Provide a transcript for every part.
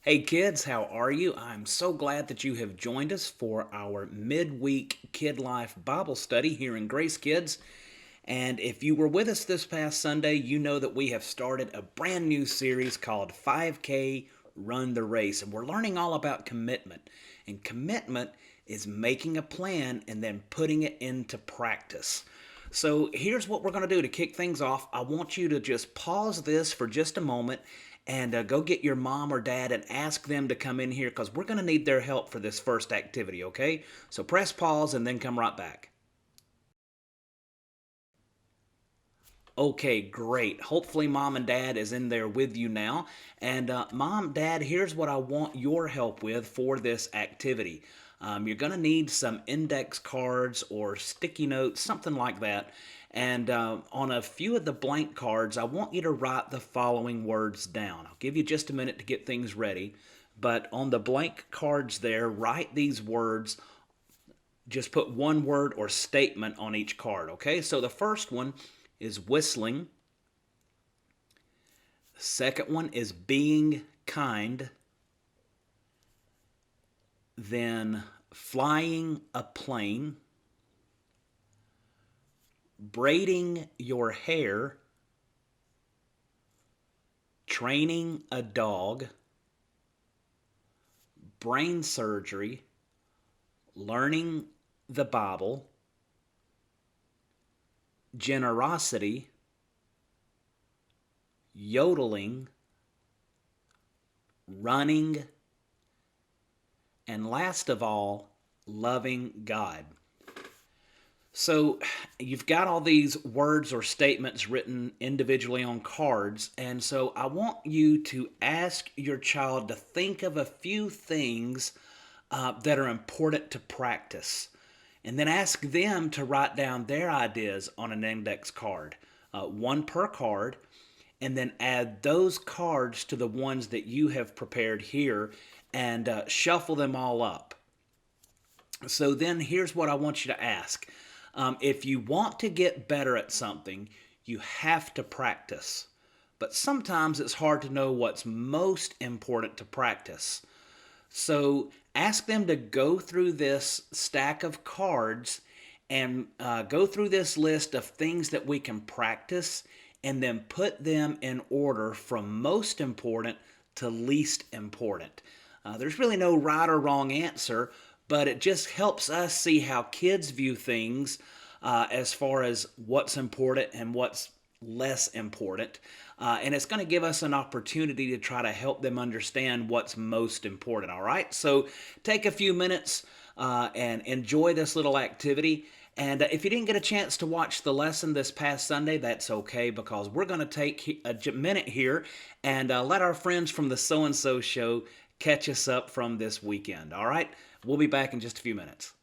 Hey kids, how are you? I'm so glad that you have joined us for our midweek Kid Life Bible study here in Grace Kids. And if you were with us this past Sunday, you know that we have started a brand new series called 5K Run the Race. And we're learning all about commitment. And commitment is making a plan and then putting it into practice. So here's what we're going to do to kick things off. I want you to just pause this for just a moment and go get your mom or dad and ask them to come in here because we're going to need their help for this first activity, okay? So press pause and then come right back. Okay, great. Hopefully, mom and dad is in there with you now. And mom, dad, here's what I want your help with for this activity. You're going to need some index cards or sticky notes, something like that. And on a few of the blank cards, I want you to write the following words down. I'll give you just a minute to get things ready. But on the blank cards there, write these words. Just put one word or statement on each card, okay? So the first one is whistling. The second one is being kind. Then flying a plane. Braiding your hair. Training a dog. Brain surgery. Learning the Bible. Generosity, yodeling, running, and last of all, loving God. So you've got all these words or statements written individually on cards, and so I want you to ask your child to think of a few things that are important to practice. And then ask them to write down their ideas on an index card, one per card, and then add those cards to the ones that you have prepared here and shuffle them all up. So then here's what I want you to ask. If you want to get better at something, you have to practice. But sometimes it's hard to know what's most important to practice. So ask them to go through this stack of cards and go through this list of things that we can practice and then put them in order from most important to least important. There's really no right or wrong answer, but it just helps us see how kids view things as far as what's important and what's less important. And it's going to give us an opportunity to try to help them understand what's most important, all right? So take a few minutes and enjoy this little activity. And if you didn't get a chance to watch the lesson this past Sunday, that's okay because we're going to take a minute here and let our friends from the So-and-So Show catch us up from this weekend, all right? We'll be back in just a few minutes.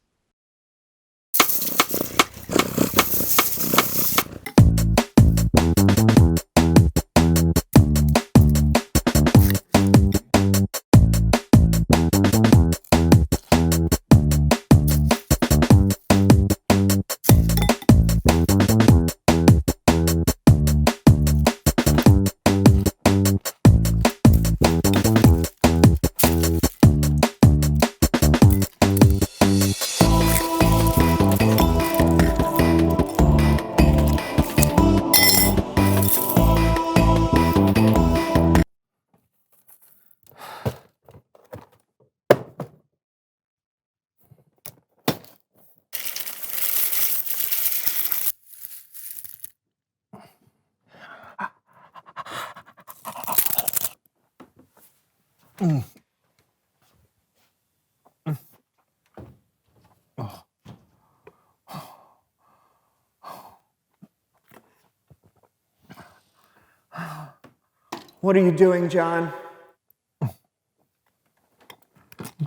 What are you doing, John?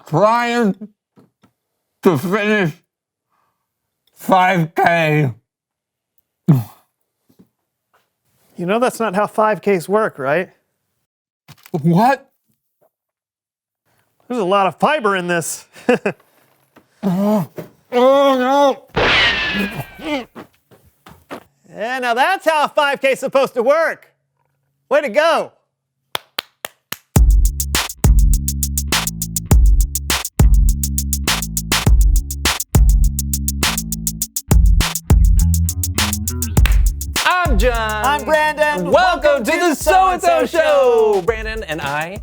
Trying to finish 5K. You know that's not how 5Ks work, right? What? There's a lot of fiber in this. Oh no! Yeah, now that's how a 5K is supposed to work. Way to go. John. I'm Brandon. Welcome to the So-and-So Show. Brandon and I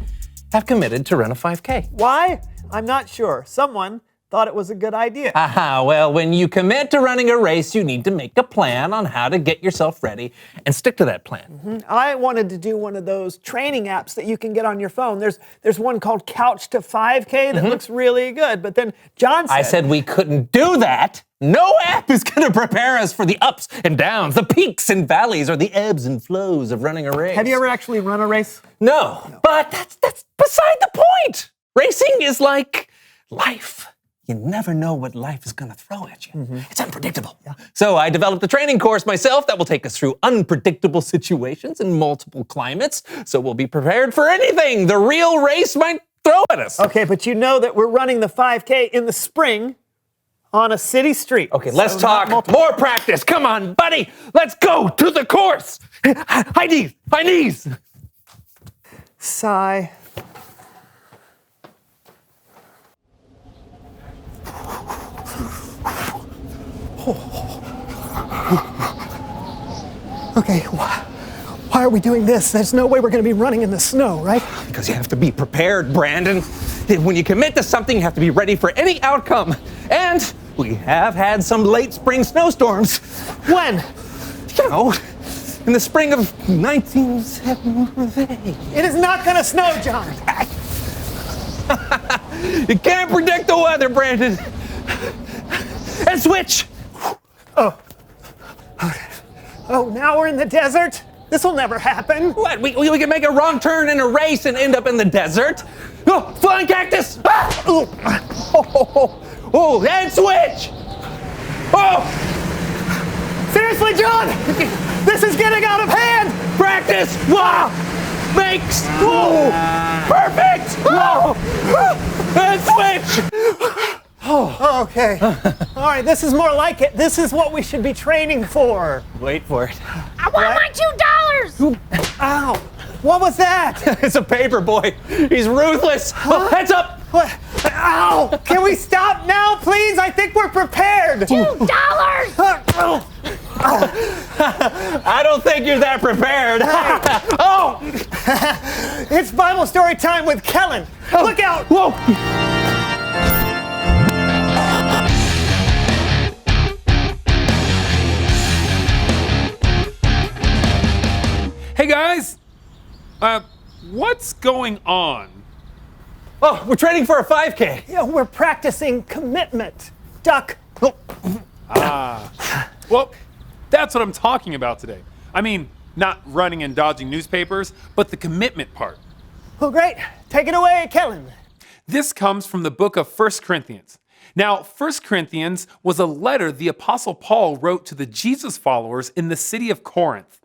have committed to run a 5K. Why? I'm not sure. Someone thought it was a good idea. Well, when you commit to running a race, you need to make a plan on how to get yourself ready and stick to that plan. I wanted to do one of those training apps that you can get on your phone. There's one called Couch to 5K that looks really good. But then John said... I said we couldn't do that. No app is going to prepare us for the ups and downs, the peaks and valleys, or the ebbs and flows of running a race. Have you ever actually run a race? No, but that's beside the point. Racing is like life. You never know what life is going to throw at you. It's unpredictable. So I developed a training course myself that will take us through unpredictable situations in multiple climates, so we'll be prepared for anything the real race might throw at us. Okay, but you know that we're running the 5K in the spring on a city street. Okay, let's talk more practice. Come on, buddy. Let's go to the course. High knees, high knees. Sigh. Okay, why are we doing this? There's no way we're going to be running in the snow, right? Because you have to be prepared, Brandon. When you commit to something, you have to be ready for any outcome. And we have had some late spring snowstorms. When? You know, in the spring of 1978. It is not going to snow, John. You can't predict the weather, Brandon. And switch. Oh, now we're in the desert? This will never happen. What? We can make a wrong turn in a race and end up in the desert? Oh, flying cactus! Ah! Oh, and switch! Oh! Seriously, John! This is getting out of hand! Practice! Wow! Makes! Whoa! Perfect! Whoa! And switch! Okay. All right, this is more like it. This is what we should be training for. Wait for it. I want my $2! Ow! What was that? It's a paper boy. He's ruthless. Oh, heads up! What? Ow! Can we stop now, please? I think we're prepared. $2! I don't think you're that prepared. Oh! It's Bible story time with Kellen. Look out! Whoa! Hey guys, what's going on? Oh, we're training for a 5K. Yeah, we're practicing commitment. Duck. Well, that's what I'm talking about today. I mean, not running and dodging newspapers, but the commitment part. Oh, great. Take it away, Kellen. This comes from the book of 1 Corinthians. Now, 1 Corinthians was a letter the Apostle Paul wrote to the Jesus followers in the city of Corinth.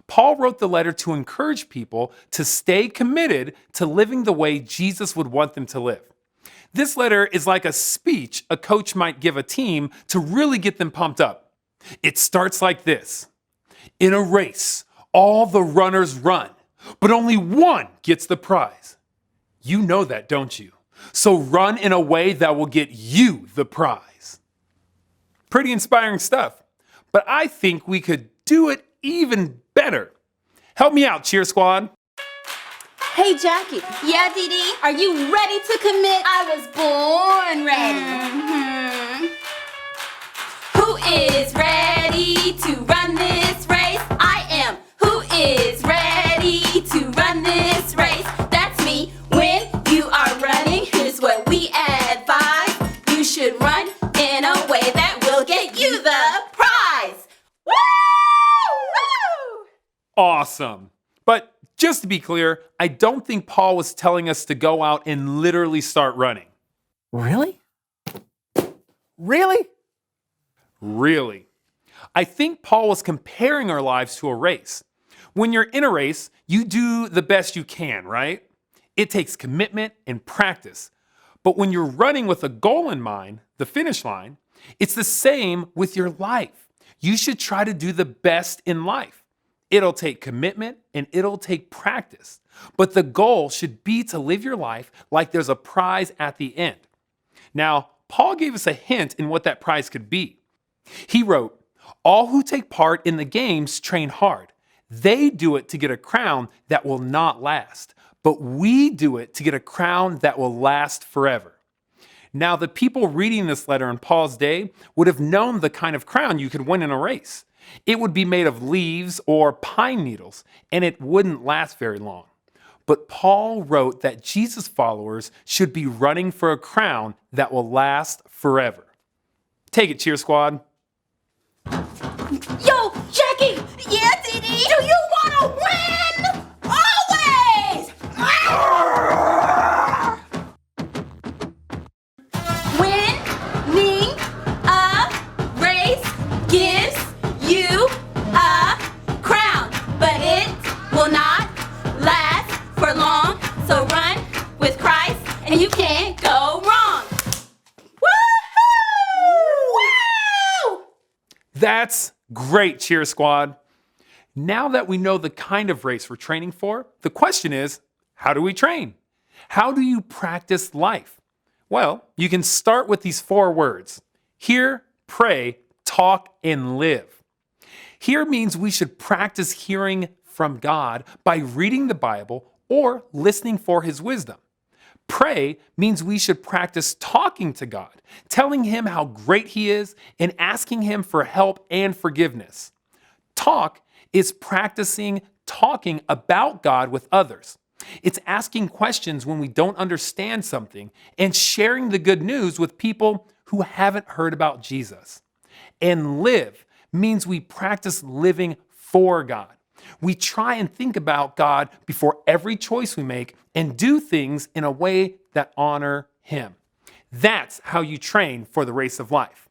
Paul wrote the letter to encourage people to stay committed to living the way Jesus would want them to live. This letter is like a speech a coach might give a team to really get them pumped up. It starts like this. In a race, all the runners run, but only one gets the prize. You know that, don't you? So run in a way that will get you the prize. Pretty inspiring stuff, but I think we could do it even better. Help me out, cheer squad. Hey, Jackie. Yeah, Dee Dee? Are you ready to commit? I was born ready. Who is ready to run this race? I am. Who is ready to run this race? That's me. When you are running, here's what we advise. You should run in a way that will get you the prize. Woo! Woo! Awesome. But just to be clear, I don't think Paul was telling us to go out and literally start running. Really? Really? Really. I think Paul was comparing our lives to a race. When you're in a race, you do the best you can, right? It takes commitment and practice. But when you're running with a goal in mind, the finish line, it's the same with your life. You should try to do the best in life. It'll take commitment and it'll take practice. But the goal should be to live your life like there's a prize at the end. Now, Paul gave us a hint in what that prize could be. He wrote, "All who take part in the games train hard. They do it to get a crown that will not last, but we do it to get a crown that will last forever. Now, the people reading this letter in Paul's day would have known the kind of crown you could win in a race. It would be made of leaves or pine needles, and it wouldn't last very long. But Paul wrote that Jesus followers should be running for a crown that will last forever. Take it, Cheer Squad. Yo, Jackie! Yeah, Dee Dee? Do you wanna win? Always! Winning a race gives you a crown, but it will not last for long. So run with Christ and you can't go wrong. Woohoo! Woo! That's great, Cheer Squad. Now that we know the kind of race we're training for, the question is, how do we train? How do you practice life? Well, you can start with these 4 words: hear, pray, talk, and live. Hear means we should practice hearing from God by reading the Bible or listening for His wisdom. Pray means we should practice talking to God, telling Him how great He is, and asking Him for help and forgiveness. Talk is practicing talking about God with others. It's asking questions when we don't understand something and sharing the good news with people who haven't heard about Jesus. And live means we practice living for God. We try and think about God before every choice we make and do things in a way that honor Him. That's how you train for the race of life.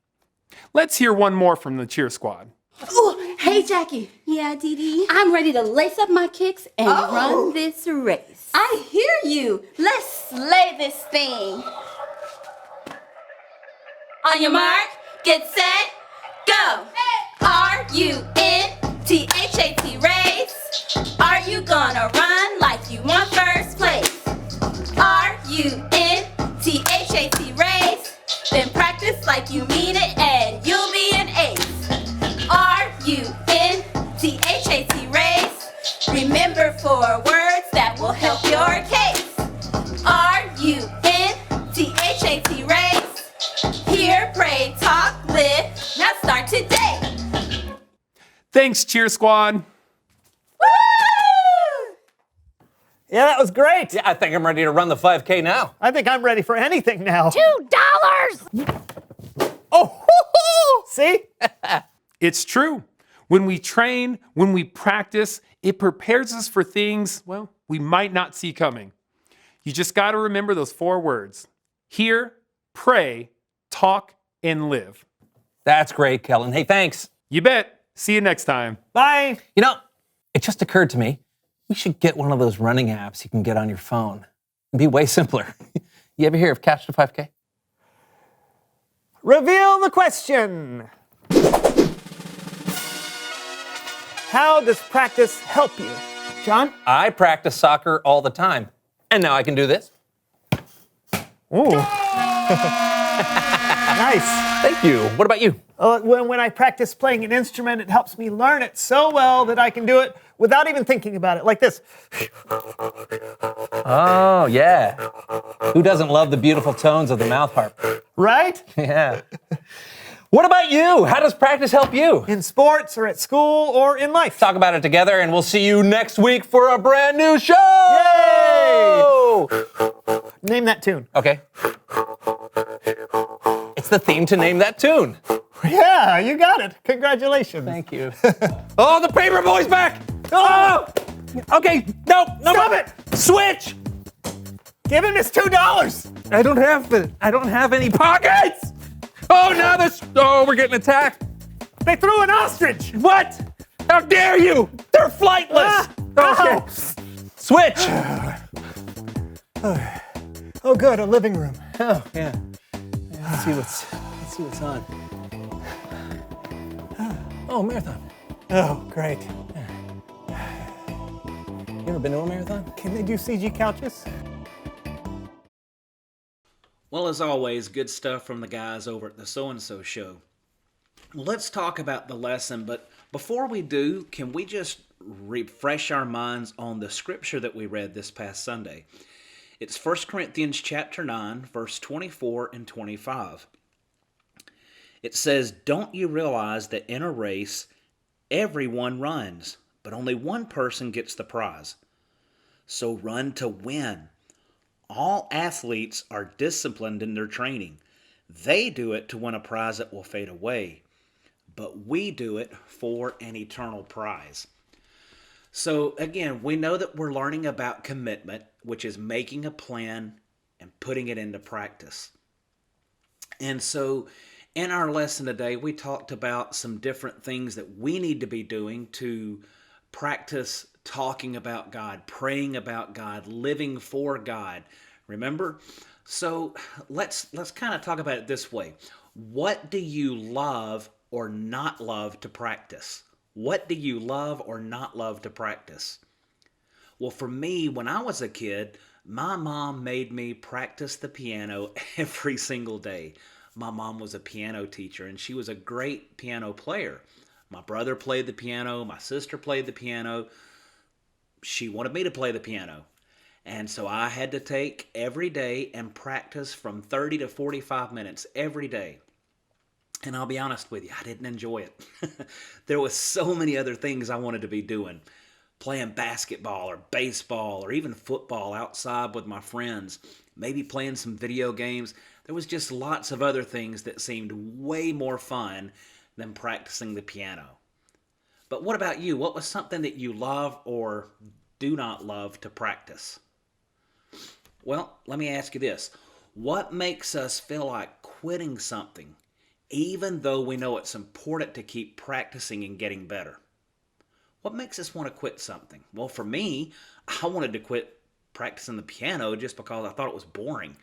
Let's hear one more from the Cheer Squad. Ooh, hey, Jackie. Yeah, Dee Dee? I'm ready to lace up my kicks and run this race. I hear you. Let's slay this thing. On your mark, get set, go. R-U-N-T-H-A-T race. Are you gonna run like you want first place? R-U-N-T-H-A-T race. Then practice like you mean it and you'll be an ace. R-U-N-T-H-A-T race. Remember 4 words that will help your case. R-U-N-T-H-A-T race. Hear, pray, talk, live. Now start today. Thanks, Cheer Squad. Woo! Yeah, that was great. Yeah, I think I'm ready to run the 5K now. I think I'm ready for anything now. $2. Oh, see? It's true. When we train, when we practice, it prepares us for things, well, we might not see coming. You just got to remember those 4 words: hear, pray, talk, and live. That's great, Kellen. Hey, thanks. You bet. See you next time. Bye. You know, it just occurred to me, we should get one of those running apps you can get on your phone. It'd be way simpler. You ever hear of Catch the 5K? Reveal the question. How does practice help you? John? I practice soccer all the time, and now I can do this. Ooh. Nice. Thank you. What about you? When I practice playing an instrument, it helps me learn it so well that I can do it without even thinking about it, like this. Oh, yeah. Who doesn't love the beautiful tones of the mouth harp? Right? Yeah. What about you? How does practice help you? In sports or at school or in life. Talk about it together, and we'll see you next week for a brand new show! Yay! Name that tune. Okay. It's the theme to name that tune. Yeah, you got it. Congratulations. Thank you. Oh, the paper boy's back! Oh! Okay, no, Stop it! Switch! Give him his $2. I don't have any pockets! Oh, now we're getting attacked. They threw an ostrich. What? How dare you? They're flightless. Ah, Okay. Switch. Oh, good, a living room. Oh, yeah. Let's see what's on. Oh, marathon. Oh, great. You ever been to a marathon? Can they do CG couches? Well, as always, good stuff from the guys over at the So-and-So Show. Let's talk about the lesson, but before we do, can we just refresh our minds on the scripture that we read this past Sunday. It's 1 Corinthians chapter 9, verse 24 and 25. It says, "Don't you realize that in a race, everyone runs, but only one person gets the prize? So run to win. All athletes are disciplined in their training. They do it to win a prize that will fade away, but we do it for an eternal prize." So again, we know that we're learning about commitment, which is making a plan and putting it into practice. And so in our lesson today, we talked about some different things that we need to be doing to practice talking about God, praying about God, living for God. Remember? So let's kind of talk about it this way. What do you love or not love to practice? What do you love or not love to practice? Well, for me, when I was a kid, my mom made me practice the piano every single day. My mom was a piano teacher, and she was a great piano player. My brother played the piano. My sister played the piano. She wanted me to play the piano. And so I had to take every day and practice from 30 to 45 minutes every day. And I'll be honest with you, I didn't enjoy it. There was so many other things I wanted to be doing. Playing basketball or baseball or even football outside with my friends. Maybe playing some video games. There was just lots of other things that seemed way more fun than practicing the piano. But what about you? What was something that you love or do not love to practice? Well, let me ask you this. What makes us feel like quitting something, even though we know it's important to keep practicing and getting better? What makes us want to quit something? Well, for me, I wanted to quit practicing the piano just because I thought it was boring.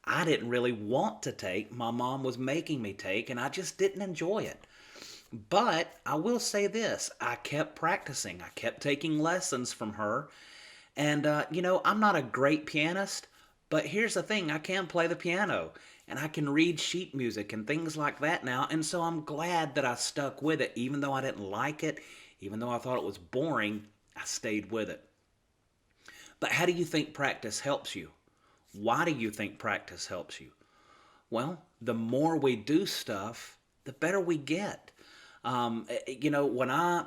I didn't really want to take. My mom was making me take, and I just didn't enjoy it. But I will say this. I kept practicing. I kept taking lessons from her. And, I'm not a great pianist, but here's the thing. I can play the piano, and I can read sheet music and things like that now. And so I'm glad that I stuck with it. Even though I didn't like it, even though I thought it was boring, I stayed with it. But how do you think practice helps you? Why do you think practice helps you? Well, the more we do stuff, the better we get. When I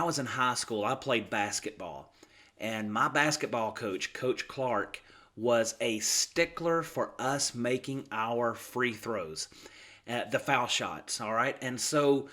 was in high school, I played basketball. And my basketball coach, Coach Clark, was a stickler for us making our free throws, the foul shots, all right? And so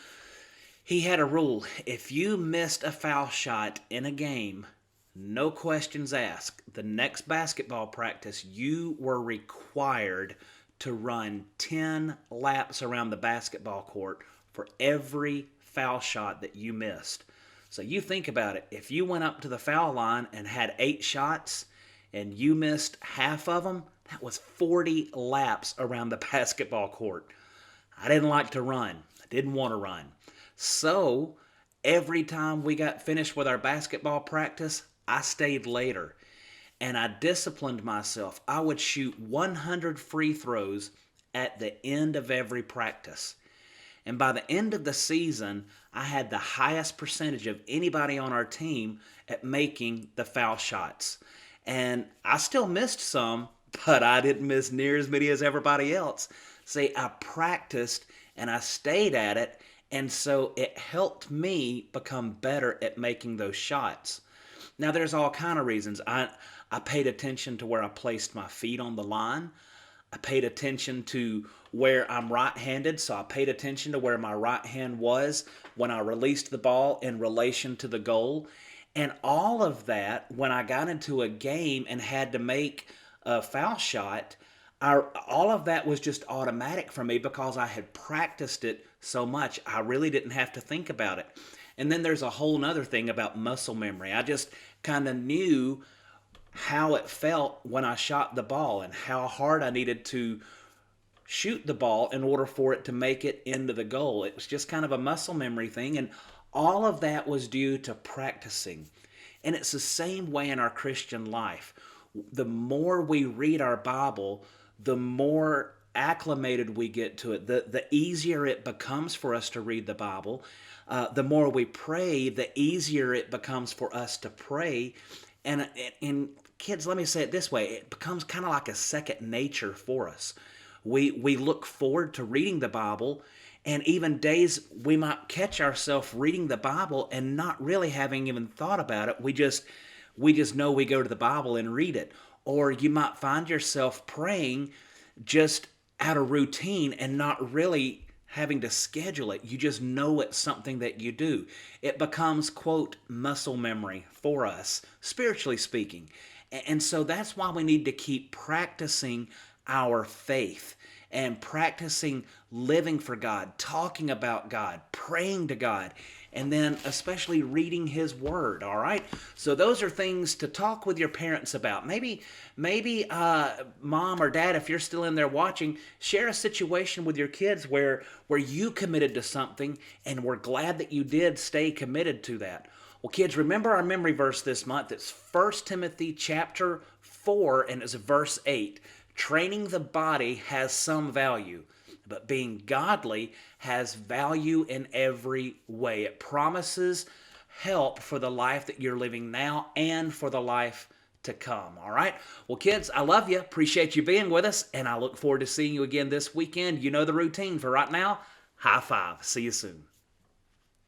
he had a rule. If you missed a foul shot in a game, no questions asked. The next basketball practice, you were required to run 10 laps around the basketball court for every foul shot that you missed. So you think about it. If you went up to the foul line and had 8 shots and you missed half of them, that was 40 laps around the basketball court. I didn't like to run. I didn't want to run. So every time we got finished with our basketball practice, I stayed later. And I disciplined myself. I would shoot 100 free throws at the end of every practice. And by the end of the season, I had the highest percentage of anybody on our team at making the foul shots. And I still missed some, but I didn't miss near as many as everybody else. See, I practiced and I stayed at it, and so it helped me become better at making those shots. Now, there's all kind of reasons. I paid attention to where I placed my feet on the line. I paid attention to where I'm right-handed, so I paid attention to where my right hand was when I released the ball in relation to the goal. And all of that, when I got into a game and had to make a foul shot, all of that was just automatic for me because I had practiced it so much. I really didn't have to think about it. And then there's a whole nother thing about muscle memory. I just kind of knew how it felt when I shot the ball and how hard I needed to shoot the ball in order for it to make it into the goal. It was just kind of a muscle memory thing, and all of that was due to practicing. And it's the same way in our Christian life. The more we read our Bible, the more acclimated we get to it, the easier it becomes for us to read the Bible. The more we pray, the easier it becomes for us to pray. And kids, let me say it this way, it becomes kind of like a second nature for us. We look forward to reading the Bible, and even days we might catch ourselves reading the Bible and not really having even thought about it. We just know we go to the Bible and read it. Or you might find yourself praying just out of routine and not really having to schedule it. You just know it's something that you do. It becomes, quote, muscle memory for us, spiritually speaking. And so that's why we need to keep practicing our faith and practicing living for God, talking about God, praying to God, and then especially reading His Word, all right? So those are things to talk with your parents about. Maybe mom or dad, if you're still in there watching, share a situation with your kids where you committed to something and we're glad that you did stay committed to that. Well, kids, remember our memory verse this month. It's 1 Timothy chapter 4, and it's verse 8. Training the body has some value, but being godly has value in every way. It promises help for the life that you're living now and for the life to come. All right? Well, kids, I love you. Appreciate you being with us, and I look forward to seeing you again this weekend. You know the routine. For right now, high five. See you soon.